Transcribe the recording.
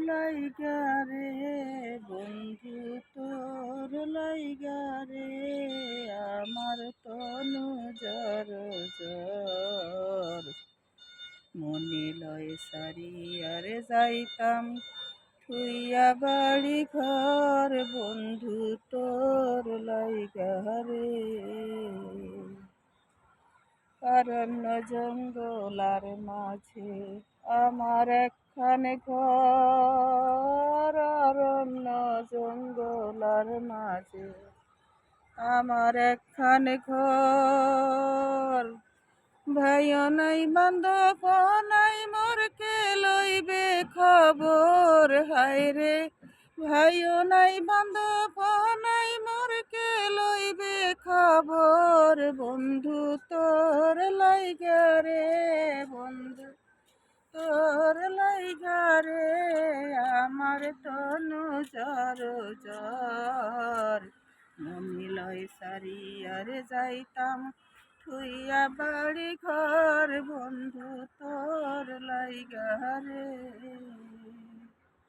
লাইগা রে বন্ধু তোর লাইগা রে আমার তনু জর জর মনে লয় সারিয়ারে যাইতাম থুইয়া বাড়ি ঘর বন্ধু তোর লাইগা রে অরণ্য জঙ্গলার মাঝে আমার একখানে ঘর অরণ্য জঙ্গলার মাঝে আমার একখানে ঘর ভাইও নাই বান্ধব নাই মোর কে লইবে খবর হায় রে ভাইও নাই বান্ধব নাই মোর কে লইবে খবর বন্ধু তোর লাইগা রে বন্ধু তোর লাইগা রে আমার তনু জর জর মনে লয় সারিয়ারে যাইতাম থুইয়া বাড়ি ঘর বন্ধু তোর লাইগা রে।